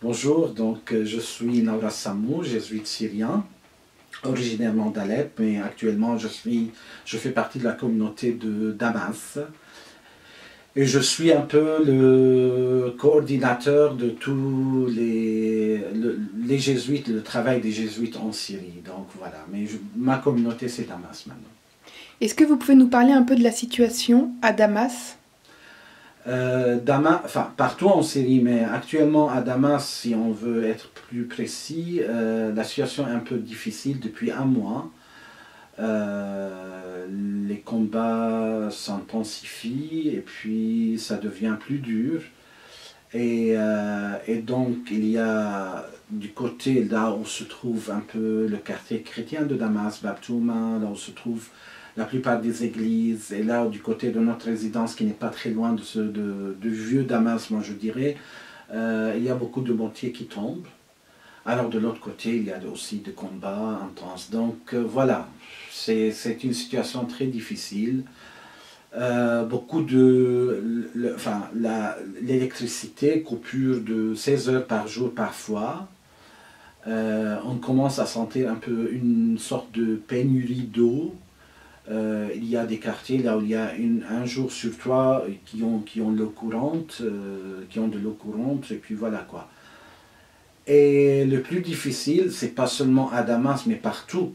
Bonjour, je suis Naura Samou, jésuite syrien, originairement d'Alep, mais actuellement je fais partie de la communauté de Damas. Et je suis un peu le coordinateur de tous les jésuites, le travail des jésuites en Syrie. Donc voilà, ma communauté c'est Damas maintenant. Est-ce que vous pouvez nous parler un peu de la situation à Damas? Damas, enfin partout en Syrie, mais actuellement à Damas, si on veut être plus précis, la situation est un peu difficile depuis un mois. Les combats s'intensifient et puis ça devient plus dur. Et donc il y a du côté là où se trouve un peu le quartier chrétien de Damas, Babtouma, là où se trouve la plupart des églises, et là du côté de notre résidence qui n'est pas très loin de vieux Damas, moi je dirais, il y a beaucoup de mortiers qui tombent. Alors de l'autre côté, il y a aussi des combats intenses. Donc voilà, c'est une situation très difficile. L'électricité, coupure de 16 heures par jour parfois. On commence à sentir un peu une sorte de pénurie d'eau. Il y a des quartiers là où il y a un jour sur trois qui ont l'eau courante, qui ont de l'eau courante, et puis voilà quoi. Et le plus difficile, c'est pas seulement à Damas, mais partout,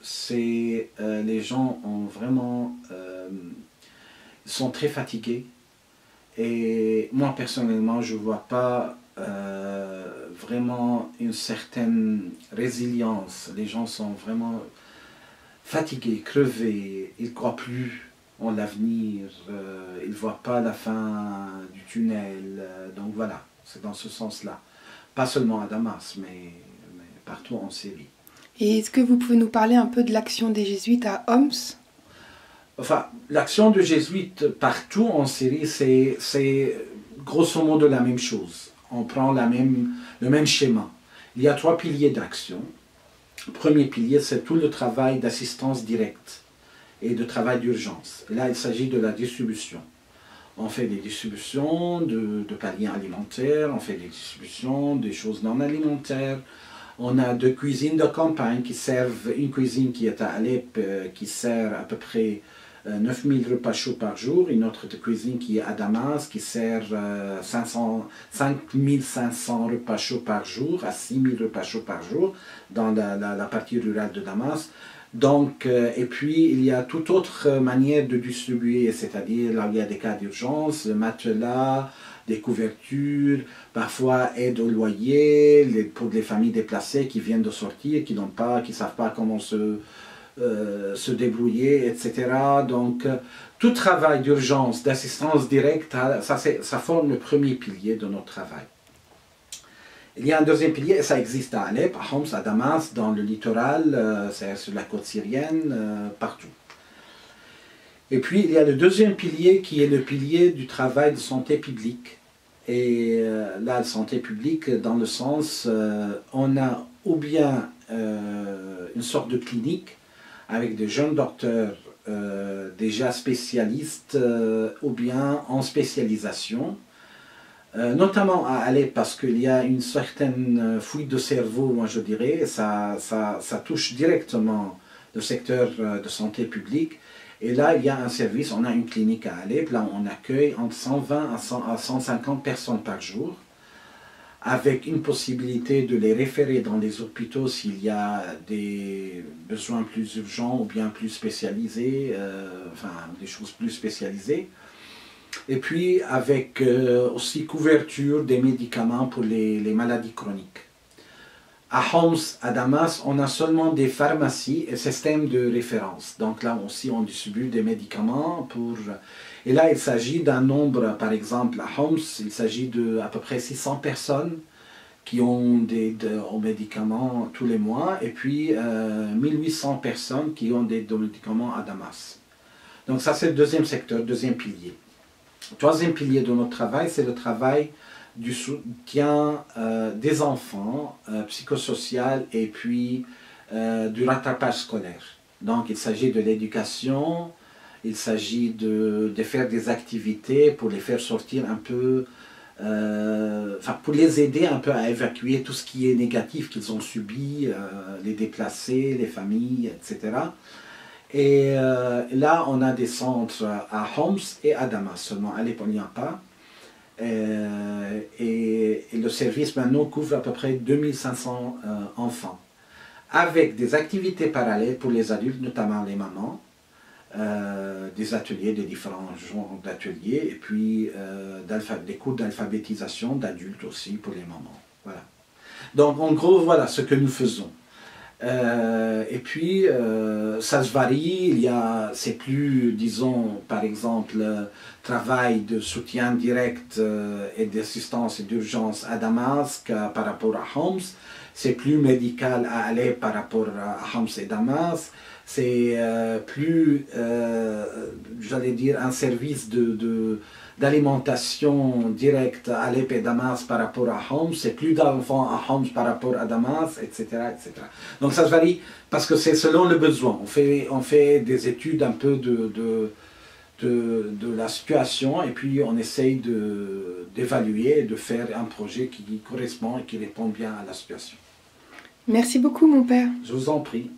c'est les gens sont très fatigués. Et moi personnellement, je vois pas vraiment une certaine résilience. Les gens sont vraiment fatigués, crevés, ils ne croient plus en l'avenir, ils ne voient pas la fin du tunnel. Donc voilà, c'est dans ce sens-là. Pas seulement à Damas, mais partout en Syrie. Et est-ce que vous pouvez nous parler un peu de l'action des jésuites à Homs? Enfin, l'action des jésuites partout en Syrie, c'est grosso modo la même chose. On prend le même schéma. Il y a trois piliers d'action. Le premier pilier, c'est tout le travail d'assistance directe et de travail d'urgence. Et là, il s'agit de la distribution. On fait des distributions de paniers alimentaires, on fait des distributions des choses non alimentaires. On a deux cuisines de campagne qui servent, une cuisine qui est à Alep, qui sert à peu près 9000 repas chauds par jour, une autre cuisine qui est à Damas, qui sert 5500 repas chauds par jour, à 6000 repas chauds par jour, dans la partie rurale de Damas. Donc, et puis, il y a toute autre manière de distribuer, c'est-à-dire là où il y a des cas d'urgence, le matelas, des couvertures, parfois aide au loyer, pour les familles déplacées qui viennent de sortir, qui ne savent pas comment se débrouiller, etc. Donc, tout travail d'urgence, d'assistance directe, ça forme le premier pilier de notre travail. Il y a un deuxième pilier, et ça existe à Alep, à Homs, à Damas, dans le littoral, c'est sur la côte syrienne, partout. Et puis, il y a le deuxième pilier qui est le pilier du travail de santé publique. Et là, la santé publique, dans le sens, on a ou bien une sorte de clinique avec des jeunes docteurs déjà spécialistes ou bien en spécialisation. Notamment à Alep parce qu'il y a une certaine fuite de cerveau, moi je dirais, ça touche directement le secteur de santé publique. Et là, il y a un service, on a une clinique à Alep, là on accueille entre 120 à 150 personnes par jour, avec une possibilité de les référer dans les hôpitaux s'il y a des besoins plus urgents ou bien plus spécialisés, enfin des choses plus spécialisées. Et puis avec aussi couverture des médicaments pour les maladies chroniques. À Homs, à Damas, on a seulement des pharmacies et systèmes de référence. Donc là aussi, on distribue des médicaments pour... Et là, il s'agit d'un nombre, par exemple, à Homs, il s'agit d'à peu près 600 personnes qui ont des médicaments tous les mois, et puis 1800 personnes qui ont des médicaments à Damas. Donc ça, c'est le deuxième secteur, deuxième pilier. Le troisième pilier de notre travail, c'est le travail du soutien des enfants, psychosocial et puis du rattrapage scolaire. Donc il s'agit de l'éducation, il s'agit de faire des activités pour les faire sortir un peu pour les aider un peu à évacuer tout ce qui est négatif qu'ils ont subi, les déplacés, les familles, etc. Et là, on a des centres à Homs et à Damas seulement, à Alep, il n'y en a pas. Et le service maintenant couvre à peu près 2500 enfants, avec des activités parallèles pour les adultes, notamment les mamans, des ateliers, des différents genres d'ateliers, et puis des cours d'alphabétisation d'adultes aussi pour les mamans. Voilà. Donc en gros, voilà ce que nous faisons. Et puis, ça se varie, c'est plus, disons, par exemple, travail de soutien direct et d'assistance et d'urgence à Damas par rapport à Homs, c'est plus médical à Alep par rapport à Homs et Damas, c'est plus, j'allais dire, un service d'alimentation directe à Alep et Damas par rapport à Homs, c'est plus d'enfants à Homs par rapport à Damas, etc., etc. Donc ça se varie parce que c'est selon le besoin. On fait des études un peu de la situation et puis on essaye d'évaluer et de faire un projet qui correspond et qui répond bien à la situation. Merci beaucoup, mon père. Je vous en prie.